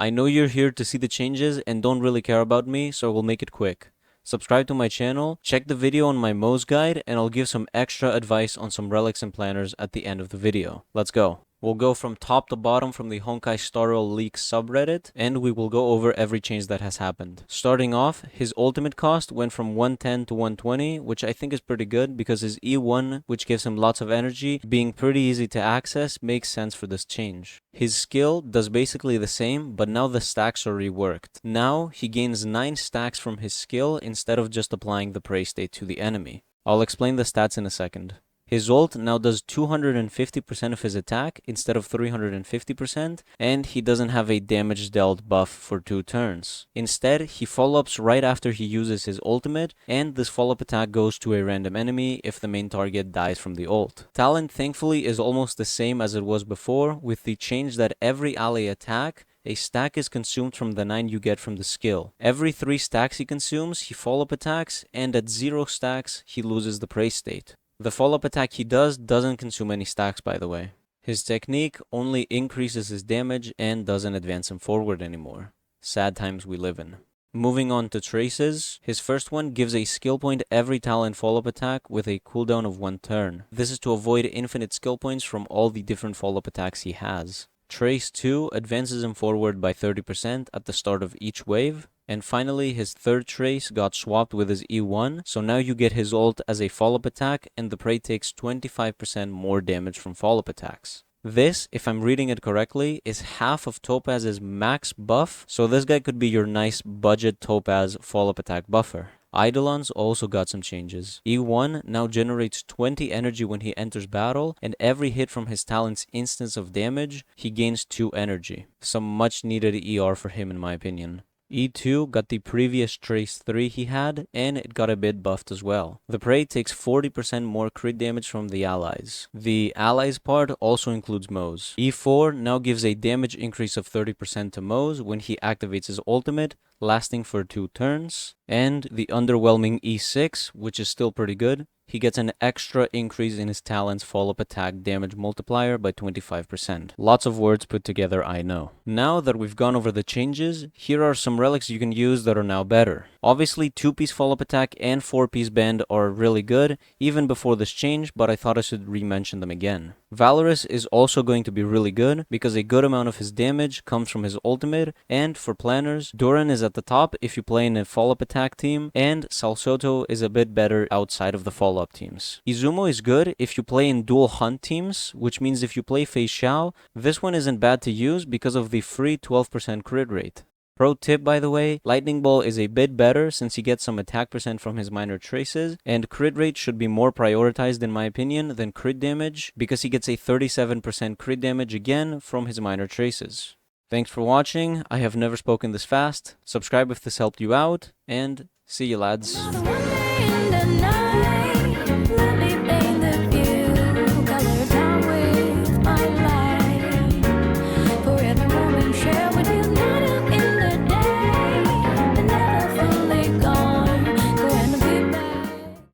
I know you're here to see the changes and don't really care about me, so we'll make it quick. Subscribe to my channel, check the video on my Moze guide, and I'll give some extra advice on some relics and planners at the end of the video. Let's go. We'll go from top to bottom from the Honkai Star Rail Leaks subreddit, and we will go over every change that has happened. Starting off, his ultimate cost went from 110 to 120, which I think is pretty good because his E1, which gives him lots of energy, being pretty easy to access, makes sense for this change. His skill does basically the same, but now the stacks are reworked. Now, he gains 9 stacks from his skill instead of just applying the prey state to the enemy. I'll explain the stats in a second. His ult now does 250% of his attack instead of 350%, and he doesn't have a damage dealt buff for 2 turns. Instead, he follow-ups right after he uses his ultimate, and this follow-up attack goes to a random enemy if the main target dies from the ult. Talent, thankfully, is almost the same as it was before, with the change that every ally attack, a stack is consumed from the 9 you get from the skill. Every 3 stacks he consumes, he follow-up attacks, and at 0 stacks, he loses the prey state. The follow-up attack he doesn't consume any stacks, by the way. His technique only increases his damage and doesn't advance him forward anymore. Sad times we live in. Moving on to traces, his first one gives a skill point every talent follow-up attack with a cooldown of 1 turn. This is to avoid infinite skill points from all the different follow-up attacks he has. Trace 2 advances him forward by 30% at the start of each wave. And finally, his third trace got swapped with his E1, so now you get his ult as a follow-up attack, and the prey takes 25% more damage from follow-up attacks. This, if I'm reading it correctly, is half of Topaz's max buff, so this guy could be your nice budget Topaz follow-up attack buffer. Eidolon's also got some changes. E1 now generates 20 energy when he enters battle, and every hit from his talent's instance of damage, he gains 2 energy. Some much needed ER for him in my opinion. E2 got the previous Trace 3 he had, and it got a bit buffed as well. The prey takes 40% more crit damage from the allies. The allies part also includes Moze. E4 now gives a damage increase of 30% to Moze when he activates his ultimate, lasting for 2 turns. And the underwhelming E6, which is still pretty good, he gets an extra increase in his talent's follow-up attack damage multiplier by 25%. Lots of words put together, I know. Now that we've gone over the changes, here are some relics you can use that are now better. Obviously, 2-piece follow-up attack and 4-piece bend are really good, even before this change, but I thought I should re-mention them again. Valorous is also going to be really good, because a good amount of his damage comes from his ultimate, and for planners, Duran is at the top if you play in a follow-up attack team, and Salsoto is a bit better outside of the follow-up teams. Izumo is good if you play in dual hunt teams, which means if you play Feixiao, this one isn't bad to use because of the free 12% crit rate. Pro tip, by the way, Lightning Ball is a bit better since he gets some attack percent from his minor traces, and crit rate should be more prioritized in my opinion than crit damage because he gets a 37% crit damage again from his minor traces. Thanks for watching, I have never spoken this fast, subscribe if this helped you out, and see you lads.